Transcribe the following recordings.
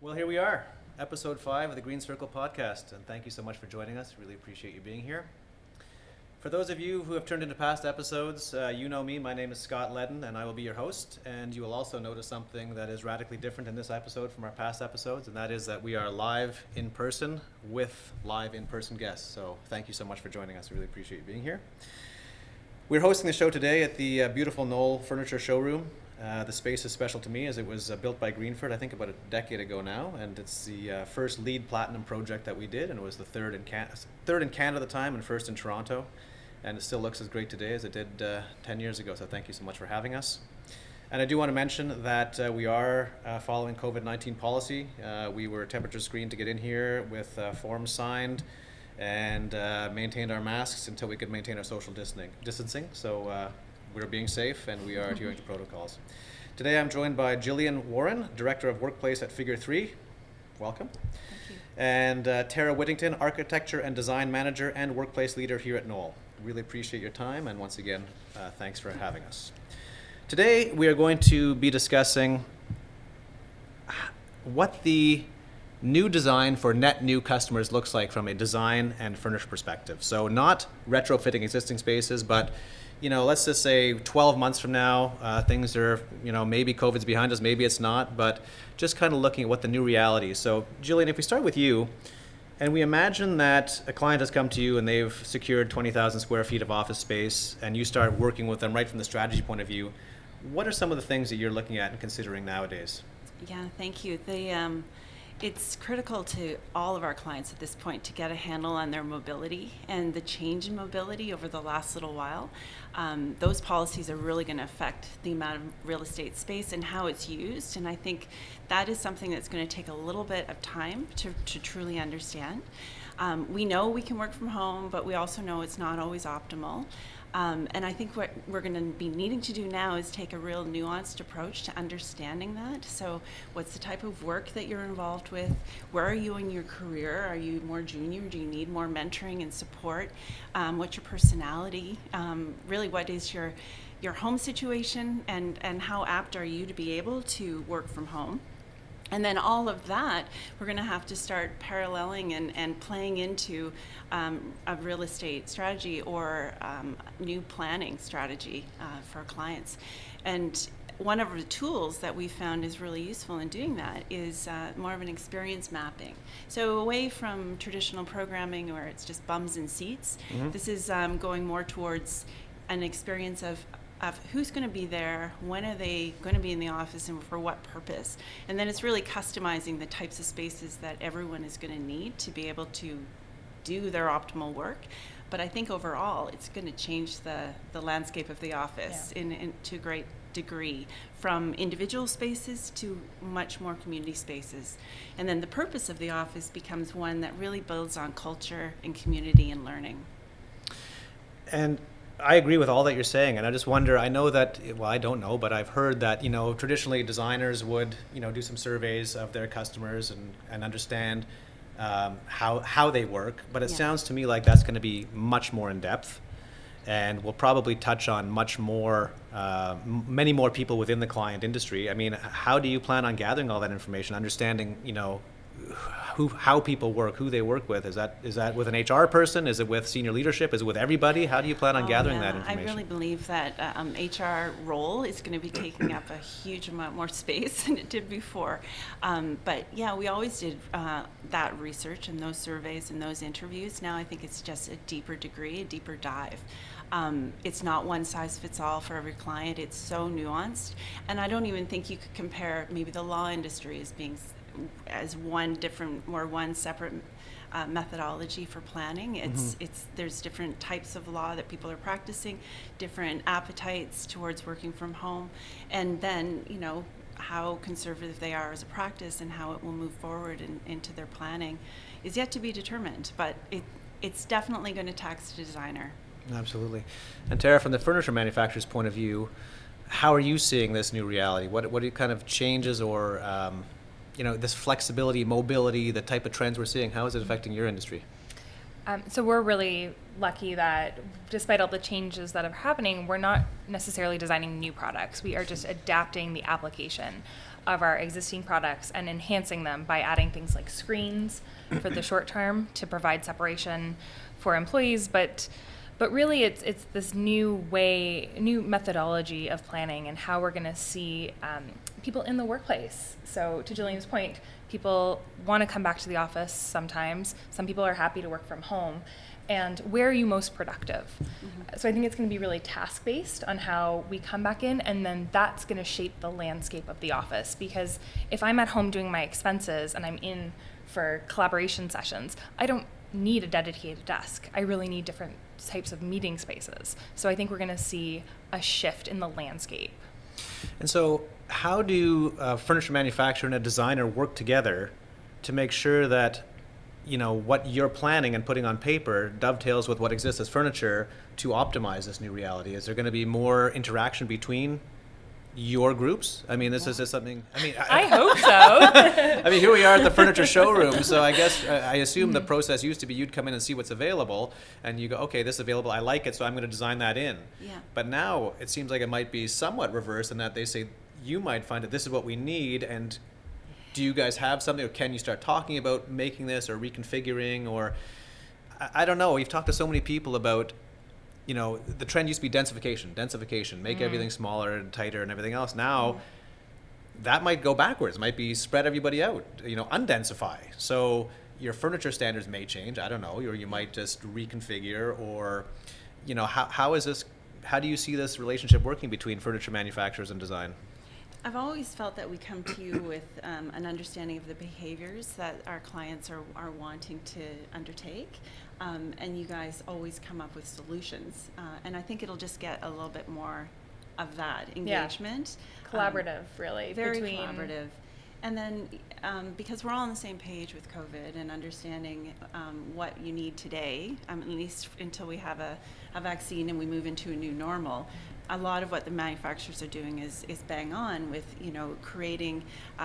Well, here we are, episode 5 of the Green Circle podcast, and thank you so much for joining us. Really appreciate you being here. For those of you who have turned into past episodes, you know me. My name is Scott Ledden, and I will be your host. And you will also notice something that is radically different in this episode from our past episodes, and that is that we are live in person with live in-person guests. So thank you so much for joining us. I really appreciate you being here. We're hosting the show today at the beautiful Knoll furniture showroom. The space is special to me as it was built by Greenferd, I think about a decade ago now, and it's the first LEED Platinum project that we did, and it was the third in Canada at the time and first in Toronto, and it still looks as great today as it did 10 years ago, so thank you so much for having us. And I do want to mention that we are following COVID-19 policy. We were temperature screened to get in here with forms signed and maintained our masks until we could maintain our social distancing. So we're being safe and we are adhering to protocols. Today I'm joined by Jillian Warren, Director of Workplace at Figure 3. Welcome. Thank you. And Tara Whittington, Architecture and Design Manager and Workplace Leader here at Knoll. Really appreciate your time, and once again, thanks for having us. Today we are going to be discussing what the new design for net new customers looks like from a design and furnish perspective. So not retrofitting existing spaces, but let's just say 12 months from now, things are, maybe COVID's behind us, maybe it's not, but just kind of looking at what the new reality is. So Jillian, if we start with you, and we imagine that a client has come to you and they've secured 20,000 square feet of office space, and you start working with them right from the strategy point of view, what are some of the things that you're looking at and considering nowadays? Yeah, thank you. It's critical to all of our clients at this point to get a handle on their mobility and the change in mobility over the last little while. Those policies are really going to affect the amount of real estate space and how it's used, and I think that is something that's going to take a little bit of time to truly understand. We know we can work from home, but we also know it's not always optimal. And I think what we're going to be needing to do now is take a real nuanced approach to understanding that. So what's the type of work that you're involved with? Where are you in your career? Are you more junior? Do you need more mentoring and support? What's your personality? Really, what is your home situation, and how apt are you to be able to work from home? And then all of that, we're going to have to start paralleling and playing into a real estate strategy or new planning strategy for our clients. And one of the tools that we found is really useful in doing that is more of an experience mapping. So away from traditional programming where it's just bums and seats, this is going more towards an experience of who's going to be there, when are they going to be in the office, and for what purpose. And then it's really customizing the types of spaces that everyone is going to need to be able to do their optimal work. But I think overall it's going to change the landscape of the office to a great degree, from individual spaces to much more community spaces. And then the purpose of the office becomes one that really builds on culture and community and learning. And I agree with all that you're saying, and I just wonder, I know that, well, I don't know, but I've heard that, traditionally designers would, do some surveys of their customers and understand how they work, but it sounds to me like that's going to be much more in depth, and we'll probably touch on much more, many more people within the client industry. I mean, how do you plan on gathering all that information, understanding, how people work, who they work with? Is that with an HR person? Is it with senior leadership? Is it with everybody? How do you plan on gathering that information? I really believe that HR role is going to be taking up a huge amount more space than it did before. But yeah, we always did that research and those surveys and those interviews. Now I think it's just a deeper degree, a deeper dive. It's not one size fits all for every client. It's so nuanced. And I don't even think you could compare maybe the law industry as being as one separate methodology for planning. There's different types of law that people are practicing, different appetites towards working from home, and then how conservative they are as a practice and how it will move forward into their planning is yet to be determined, but it's definitely going to tax the designer. Absolutely. And Tara, from the furniture manufacturer's point of view, how are you seeing this new reality? What kind of changes or this flexibility, mobility, the type of trends we're seeing, how is it affecting your industry? So we're really lucky that despite all the changes that are happening, we're not necessarily designing new products. We are just adapting the application of our existing products and enhancing them by adding things like screens for the short term to provide separation for employees. But really it's this new methodology of planning and how we're going to see people in the workplace. So to Jillian's point, people want to come back to the office sometimes. Some people are happy to work from home. And where are you most productive? Mm-hmm. So I think it's going to be really task-based on how we come back in, and then that's going to shape the landscape of the office. Because if I'm at home doing my expenses and I'm in for collaboration sessions, I don't need a dedicated desk. I really need different types of meeting spaces. So I think we're going to see a shift in the landscape. And so how do a furniture manufacturer and a designer work together to make sure that, you know, what you're planning and putting on paper dovetails with what exists as furniture to optimize this new reality? Is there going to be more interaction between your groups? I mean, this is just something, I hope so. I mean, here we are at the furniture showroom, so I guess I assume the process used to be you'd come in and see what's available, and you go, okay, this is available, I like it, so I'm going to design that in. Yeah. But now it seems like it might be somewhat reversed in that they say, you might find that this is what we need, and do you guys have something, or can you start talking about making this or reconfiguring, or I don't know. We've talked to so many people about, you know, the trend used to be densification, make everything smaller and tighter and everything else. Now, that might go backwards. It might be spread everybody out, you know, undensify. So your furniture standards may change, I don't know, or you might just reconfigure, or, you know, how do you see this relationship working between furniture manufacturers and design? I've always felt that we come to you with an understanding of the behaviors that our clients are wanting to undertake, and you guys always come up with solutions. And I think it'll just get a little bit more of that engagement. Yeah. Collaborative, really. Very collaborative. And then because we're all on the same page with COVID and understanding what you need today, at least until we have a vaccine and we move into a new normal, a lot of what the manufacturers are doing is bang on with, you know, creating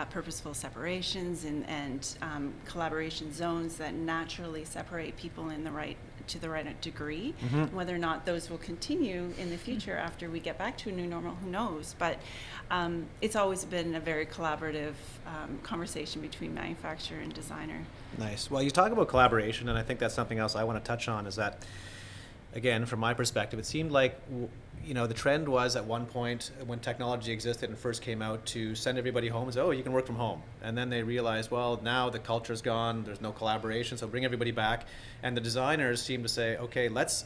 purposeful separations and collaboration zones that naturally separate people to the right degree. Mm-hmm. Whether or not those will continue in the future after we get back to a new normal, who knows? But it's always been a very collaborative conversation between manufacturer and designer. Nice. Well, you talk about collaboration, and I think that's something else I want to touch on, is that, again, from my perspective, it seemed like, you know, the trend was at one point when technology existed and first came out to send everybody home and say, oh, you can work from home. And then they realized, well, now the culture's gone, there's no collaboration, so bring everybody back. And the designers seem to say, okay, let's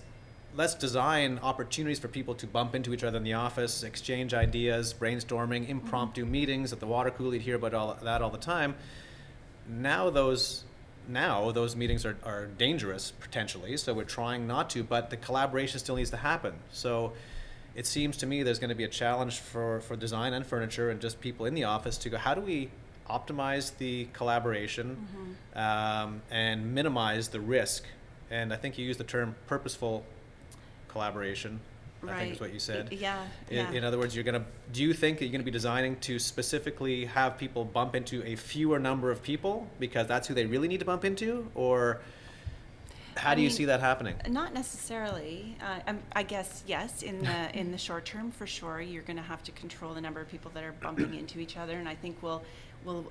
design opportunities for people to bump into each other in the office, exchange ideas, brainstorming, impromptu meetings at the water cooler. You'd hear about all that all the time. Now those meetings are dangerous potentially, so we're trying not to, but the collaboration still needs to happen. So it seems to me there's going to be a challenge for design and furniture and just people in the office to go, how do we optimize the collaboration and minimize the risk? And I think you used the term purposeful collaboration. Right. I think is what you said. Yeah. In other words, do you think that you're going to be designing to specifically have people bump into a fewer number of people because that's who they really need to bump into? Or how do you see that happening? Not necessarily. I guess, yes, in the short term, for sure, you're going to have to control the number of people that are bumping into each other. And I think we'll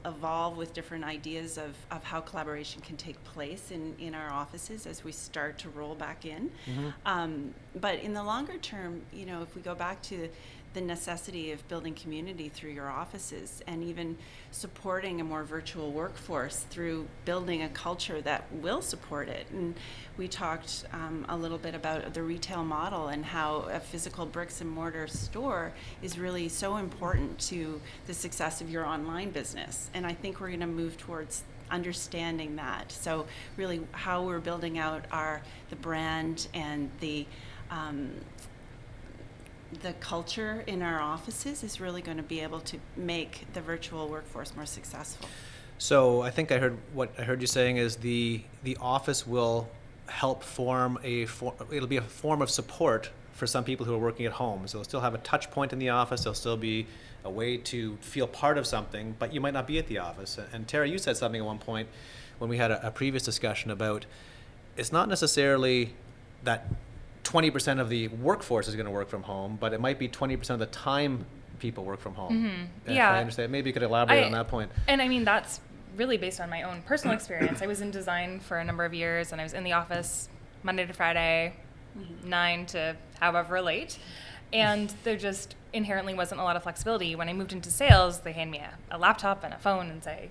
evolve with different ideas of how collaboration can take place in our offices as we start to roll back in. Mm-hmm. But in the longer term, you know, if we go back to the necessity of building community through your offices and even supporting a more virtual workforce through building a culture that will support it. And we talked a little bit about the retail model and how a physical bricks and mortar store is really so important to the success of your online business. And I think we're going to move towards understanding that. So really how we're building out the brand and the culture in our offices is really going to be able to make the virtual workforce more successful. So I think what I heard you saying is the office will help it'll be a form of support for some people who are working at home. So they'll still have a touch point in the office, there'll still be a way to feel part of something, but you might not be at the office. And Tara, you said something at one point when we had a previous discussion about it's not necessarily that 20% of the workforce is going to work from home, but it might be 20% of the time people work from home. Mm-hmm. If Yeah. I understand. Maybe you could elaborate on that point. And I mean, that's really based on my own personal experience. I was in design for a number of years, and I was in the office Monday to Friday, 9 to however late. And there just inherently wasn't a lot of flexibility. When I moved into sales, they hand me a laptop and a phone and say,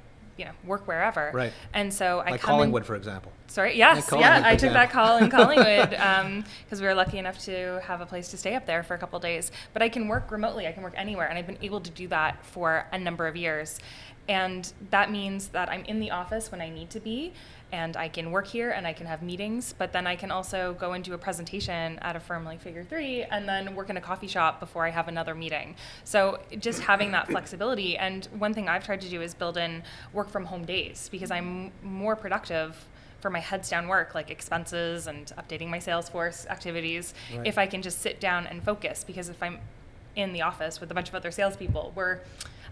work wherever. Right. And so I Like come Collingwood, for example. Sorry. Yes. Collingwood, Yeah. for I took that example. call in Collingwood because we were lucky enough to have a place to stay up there for a couple of days. But I can work remotely. I can work anywhere, and I've been able to do that for a number of years. And that means that I'm in the office when I need to be, and I can work here and I can have meetings, but then I can also go and do a presentation at a firm like Figure 3 and then work in a coffee shop before I have another meeting. So just having that flexibility. And one thing I've tried to do is build in work from home days, because I'm more productive for my heads down work, like expenses and updating my Salesforce activities, Right. if I can just sit down and focus. Because if I'm in the office with a bunch of other salespeople, we're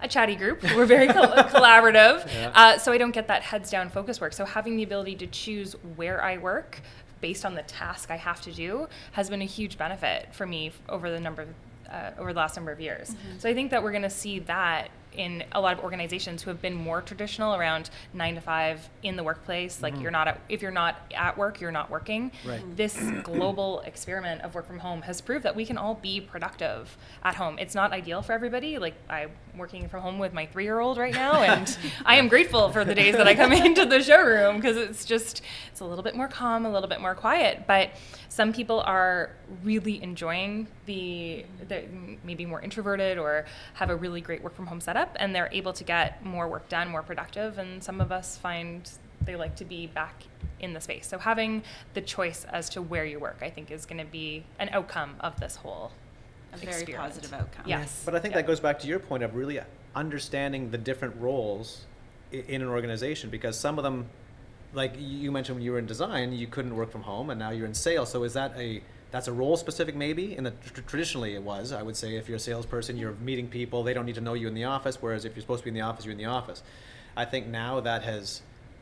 a chatty group. We're very collaborative. Yeah. So I don't get that heads down focus work. So having the ability to choose where I work based on the task I have to do has been a huge benefit for me over the last number of years. Mm-hmm. So I think that we're going to see that in a lot of organizations who have been more traditional around 9 to 5 in the workplace. Like if you're not at work, you're not working. Right. This global experiment of work from home has proved that we can all be productive at home. It's not ideal for everybody. Like, I'm working from home with my 3-year-old right now, and I am grateful for the days that I come into the showroom, because it's a little bit more calm, a little bit more quiet. But some people are really enjoying the maybe more introverted or have a really great work from home setup, and they're able to get more work done, more productive. And some of us find they like to be back in the space. So having the choice as to where you work, I think, is going to be an outcome of this whole A very experiment. positive outcome. Yes. But I think that goes back to your point of really understanding the different roles in an organization, because some of them, like you mentioned, when you were in design, you couldn't work from home, and now you're in sales. So is that's a role specific maybe? Traditionally it was, I would say, if you're a salesperson, you're meeting people, they don't need to know you in the office, whereas if you're supposed to be in the office, you're in the office. I think now that has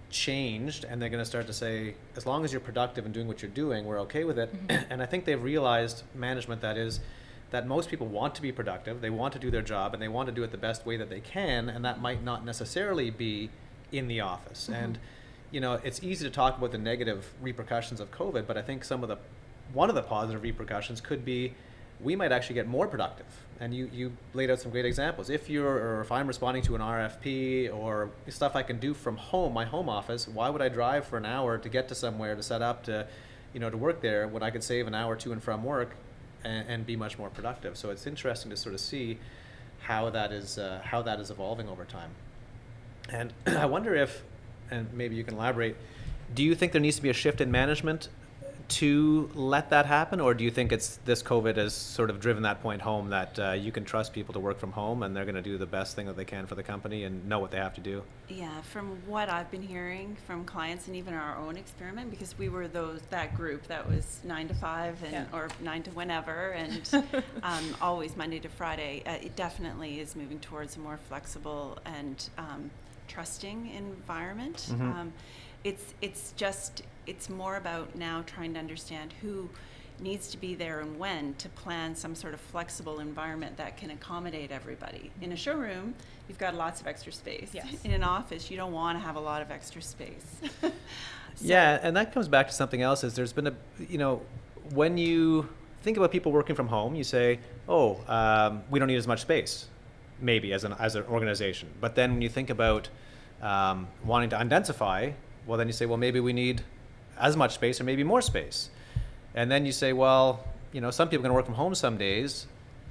changed, and they're going to start to say, as long as you're productive and doing what you're doing, we're okay with it. Mm-hmm. And I think they've realized, management that most people want to be productive, they want to do their job, and they want to do it the best way that they can, and that might not necessarily be in the office. Mm-hmm. And it's easy to talk about the negative repercussions of COVID, but I think one of the positive repercussions could be we might actually get more productive. And you laid out some great examples. If I'm responding to an RFP or stuff I can do from home, my home office, why would I drive for an hour to get to somewhere to set up to work there when I could save an hour to and from work and be much more productive? So it's interesting to sort of see how that is evolving over time. And I wonder if, and maybe you can elaborate, do you think there needs to be a shift in management to let that happen, or do you think it's this COVID has sort of driven that point home that you can trust people to work from home and they're going to do the best thing that they can for the company and know what they have to do? Yeah, from what I've been hearing from clients and even our own experiment, because we were that group that was 9 to 5 or 9 to whenever, and always Monday to Friday. It definitely is moving towards a more flexible and trusting environment. Mm-hmm. It's more about now trying to understand who needs to be there and when to plan some sort of flexible environment that can accommodate everybody. In a showroom, you've got lots of extra space. Yes. In an office, you don't want to have a lot of extra space. Yeah, and that comes back to something else. Is there's been when you think about people working from home, you say, we don't need as much space, maybe as an organization. But then when you think about wanting to undensify, well, then you say, well, maybe we need as much space or maybe more space. And then you say, well, some people are going to work from home some days.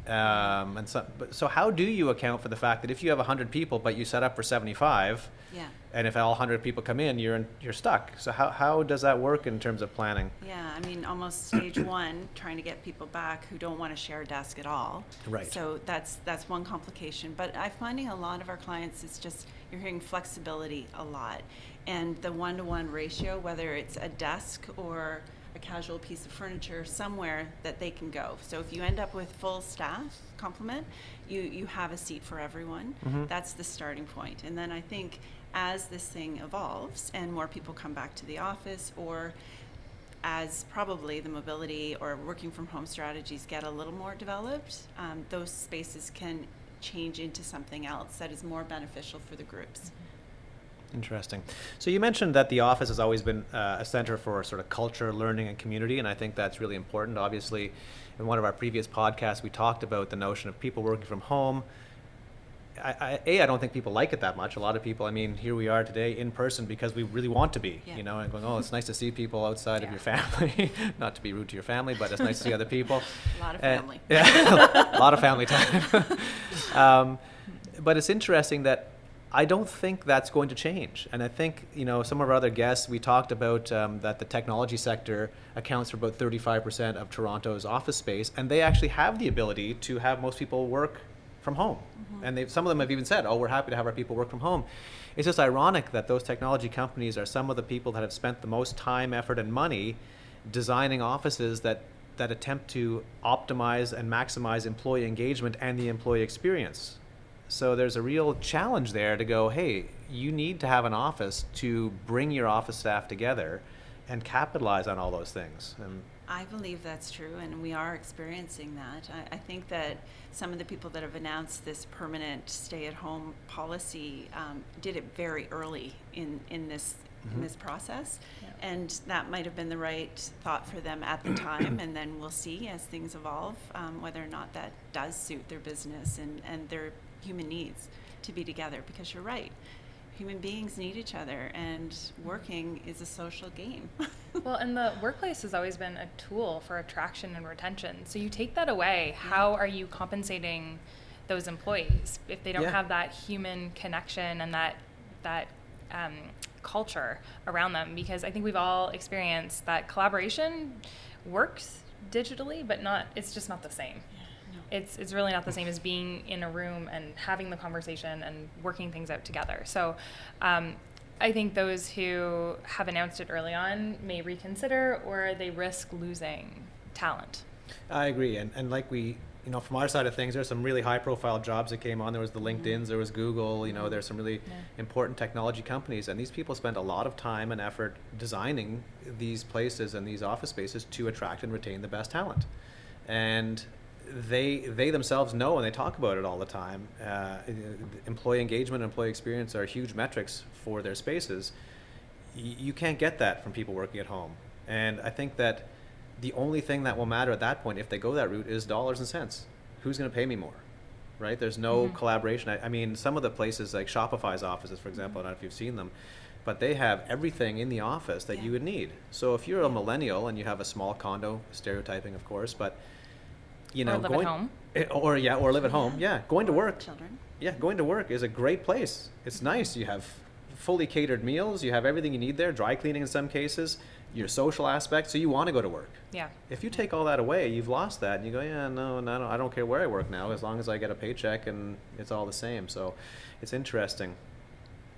So how do you account for the fact that if you have 100 people, but you set up for 75, Yeah. and if all 100 people come in, you're stuck. So how does that work in terms of planning? Yeah, I mean, almost stage one, trying to get people back who don't want to share a desk at all. Right. So that's one complication. But I'm finding a lot of our clients, it's just, you're hearing flexibility a lot. And the 1-to-1 ratio, whether it's a desk or a casual piece of furniture, somewhere that they can go. So if you end up with full staff complement, you have a seat for everyone. Mm-hmm. That's the starting point. And then I think as this thing evolves and more people come back to the office, or as probably the mobility or working from home strategies get a little more developed, those spaces can change into something else that is more beneficial for the groups. Interesting. So you mentioned that the office has always been a center for sort of culture, learning, and community, and I think that's really important. Obviously, in one of our previous podcasts, we talked about the notion of people working from home. I don't think people like it that much. A lot of people, I mean, here we are today in person because we really want to be, and going, oh, it's nice to see people outside of your family. Not to be rude to your family, but it's nice to see other people. A lot of family. A lot of family time. But it's interesting that I don't think that's going to change. And I think, some of our other guests, we talked about that the technology sector accounts for about 35% of Toronto's office space, and they actually have the ability to have most people work from home. And some of them have even said, oh, we're happy to have our people work from home. It's just ironic that those technology companies are some of the people that have spent the most time, effort, and money designing offices that attempt to optimize and maximize employee engagement and the employee experience. So there's a real challenge there to go, hey, you need to have an office to bring your office staff together and capitalize on all those things. And I believe that's true, and we are experiencing that. I think that some of the people that have announced this permanent stay-at-home policy did it very early in this process, and that might have been the right thought for them at the time, and then we'll see as things evolve whether or not that does suit their business and their human needs to be together, because you're right. Human beings need each other, and working is a social game. Well, and the workplace has always been a tool for attraction and retention. So you take that away, how are you compensating those employees if they don't have that human connection and that culture around them? Because I think we've all experienced that collaboration works digitally, but it's just not the same. It's really not the same as being in a room and having the conversation and working things out together. So I think those who have announced it early on may reconsider, or they risk losing talent. I agree. And like we, from our side of things, there's some really high profile jobs that came on. There was the LinkedIns, there was Google, there's some really important technology companies. And these people spend a lot of time and effort designing these places and these office spaces to attract and retain the best talent. And they themselves know, and they talk about it all the time. Employee engagement and employee experience are huge metrics for their spaces. You can't get that from people working at home. And I think that the only thing that will matter at that point, if they go that route, is dollars and cents. Who's going to pay me more, right? There's no collaboration. I mean, some of the places like Shopify's offices, for example, I don't know if you've seen them, but they have everything in the office that you would need. So if you're a millennial and you have a small condo, stereotyping of course, but or live at home. Or live at home. Yeah, going to work. Children. Yeah, going to work is a great place. It's nice. You have fully catered meals. You have everything you need there. Dry cleaning in some cases. Your social aspect. So you want to go to work. Yeah. If you take all that away, you've lost that. And you go, no, I don't care where I work now, as long as I get a paycheck and it's all the same. So it's interesting.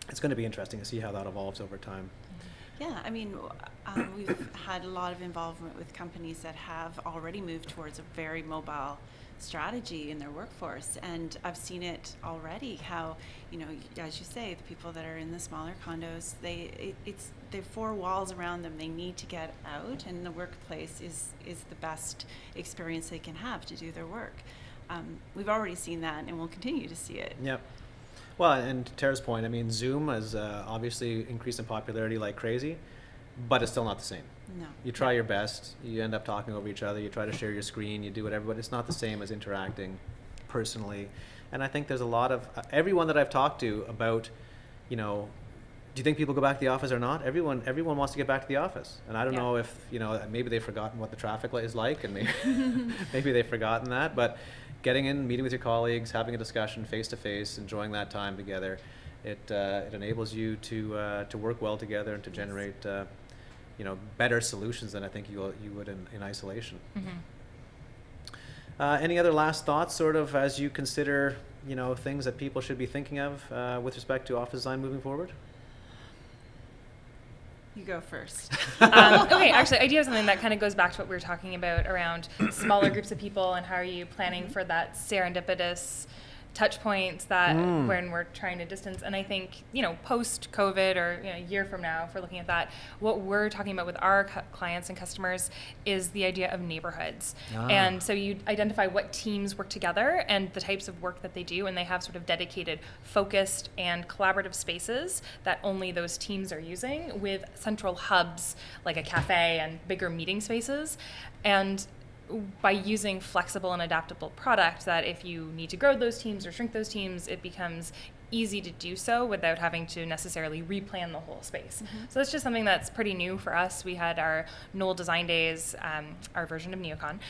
It's going to be interesting to see how that evolves over time. Yeah, I mean, we've had a lot of involvement with companies that have already moved towards a very mobile strategy in their workforce, and I've seen it already. How, as you say, the people that are in the smaller condos, they're four walls around them. They need to get out, and the workplace is the best experience they can have to do their work. We've already seen that, and we'll continue to see it. Yep. Well, and to Tara's point, I mean, Zoom has obviously increased in popularity like crazy, but it's still not the same. No. You try your best, you end up talking over each other, you try to share your screen, you do whatever, but it's not the same as interacting personally. And I think there's a lot of, everyone that I've talked to about, do you think people go back to the office or not? Everyone wants to get back to the office. And I don't know if, maybe they've forgotten what the traffic light is like, and maybe they've forgotten that, but getting in, meeting with your colleagues, having a discussion face to face, enjoying that time together, it enables you to work well together and to generate better solutions than I think you would in isolation. Any other last thoughts, sort of, as you consider things that people should be thinking of with respect to office design moving forward? You go first. Okay, actually, I do have something that kind of goes back to what we were talking about around smaller groups of people and how are you planning for that serendipitous touch points that when we're trying to distance. And I think, post-COVID or a year from now, if we're looking at that, what we're talking about with our clients and customers is the idea of neighborhoods. And so you identify what teams work together and the types of work that they do, and they have sort of dedicated, focused, and collaborative spaces that only those teams are using, with central hubs like a cafe and bigger meeting spaces. And by using flexible and adaptable product, that if you need to grow those teams or shrink those teams, it becomes easy to do so without having to necessarily replan the whole space. So that's just something that's pretty new for us. We had our Knoll Design Days, our version of Neocon.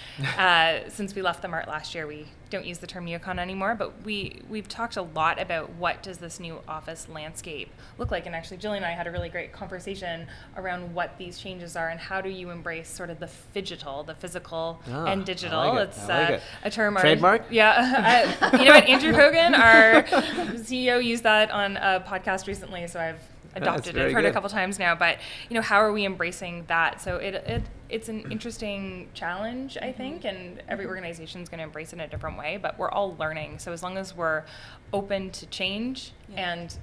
Since we left the Mart last year, we don't use the term Neocon anymore, but we've talked a lot about what does this new office landscape look like. And actually, Jillian and I had a really great conversation around what these changes are and how do you embrace sort of the phygital, the physical and digital. I like it. It's I like it. a term. Trademark? You know what? Andrew Hogan, our CEO, used that on a podcast recently, so I've adopted it. I've heard it a couple times now, but how are we embracing that? So it's an interesting challenge, I think, and every organization is going to embrace it in a different way, but we're all learning. So as long as we're open to change and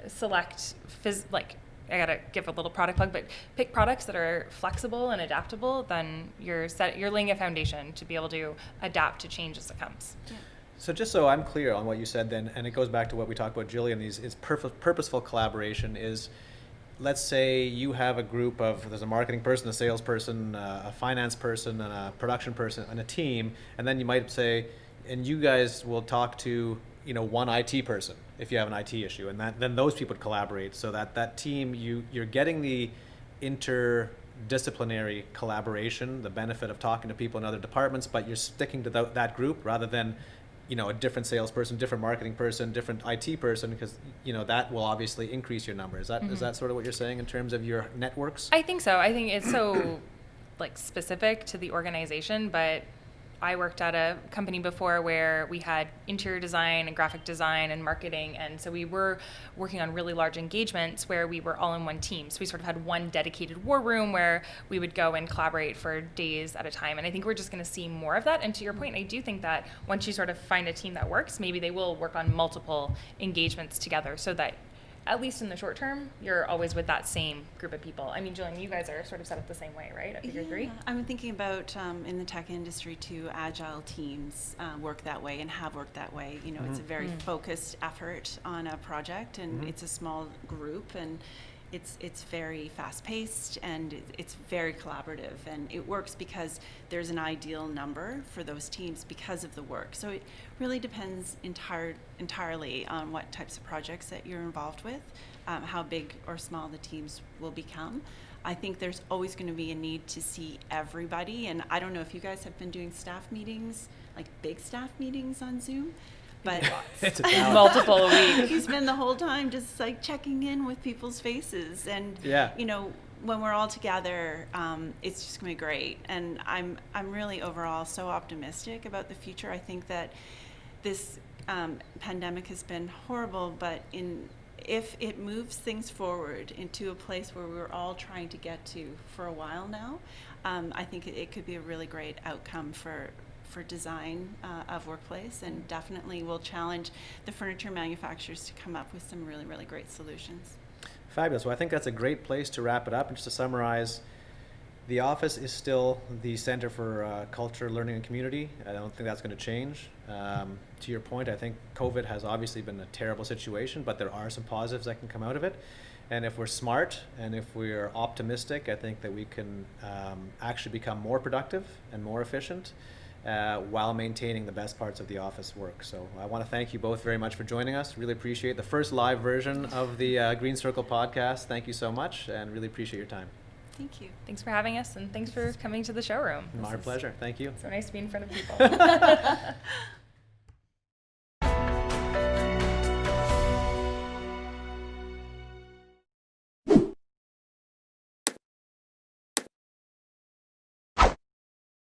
select, I gotta give a little product plug, but pick products that are flexible and adaptable, then you're laying a foundation to be able to adapt to change as it comes. Yeah. So just so I'm clear on what you said then, and it goes back to what we talked about, Jillian, is purposeful collaboration is, let's say you have a group of, there's a marketing person, a salesperson, a finance person, and a production person, and a team, and then you might say, and you guys will talk to, one IT person if you have an IT issue, and then those people would collaborate, so that team, you're getting the interdisciplinary collaboration, the benefit of talking to people in other departments, but you're sticking to that group rather than a different salesperson, different marketing person, different IT person, because that will obviously increase your numbers. Is that sort of what you're saying in terms of your networks? I think so. I think it's so specific to the organization, but I worked at a company before where we had interior design and graphic design and marketing, and so we were working on really large engagements where we were all in one team. So we sort of had one dedicated war room where we would go and collaborate for days at a time, and I think we're just going to see more of that. And to your point, I do think that once you sort of find a team that works, maybe they will work on multiple engagements together so that at least in the short term, you're always with that same group of people. I mean, Jillian, you guys are sort of set up the same way, right? At Figure 3? I'm thinking about in the tech industry too, agile teams work that way and have worked that way. It's a very focused effort on a project, and it's a small group, and it's very fast-paced, and it's very collaborative, and it works because there's an ideal number for those teams because of the work. So it really depends entirely on what types of projects that you're involved with, how big or small the teams will become. I think there's always going to be a need to see everybody, and I don't know if you guys have been doing staff meetings, like big staff meetings on Zoom. But it's multiple a week. You spend the whole time just checking in with people's faces, and when we're all together, it's just gonna be great. And I'm really overall so optimistic about the future. I think that this pandemic has been horrible, but if it moves things forward into a place where we're all trying to get to for a while now, I think it could be a really great outcome for design of workplace, and definitely will challenge the furniture manufacturers to come up with some really, really great solutions. Fabulous. Well, I think that's a great place to wrap it up. And just to summarize, the office is still the center for culture, learning, and community. I don't think that's going to change. To your point, I think COVID has obviously been a terrible situation, but there are some positives that can come out of it. And if we're smart and if we're optimistic, I think that we can actually become more productive and more efficient while maintaining the best parts of the office work. So I want to thank you both very much for joining us. Really appreciate the first live version of the Green Circle podcast. Thank you so much, and really appreciate your time. Thank you. Thanks for having us, and thanks for coming to the showroom. Our pleasure. Thank you. So nice to be in front of people.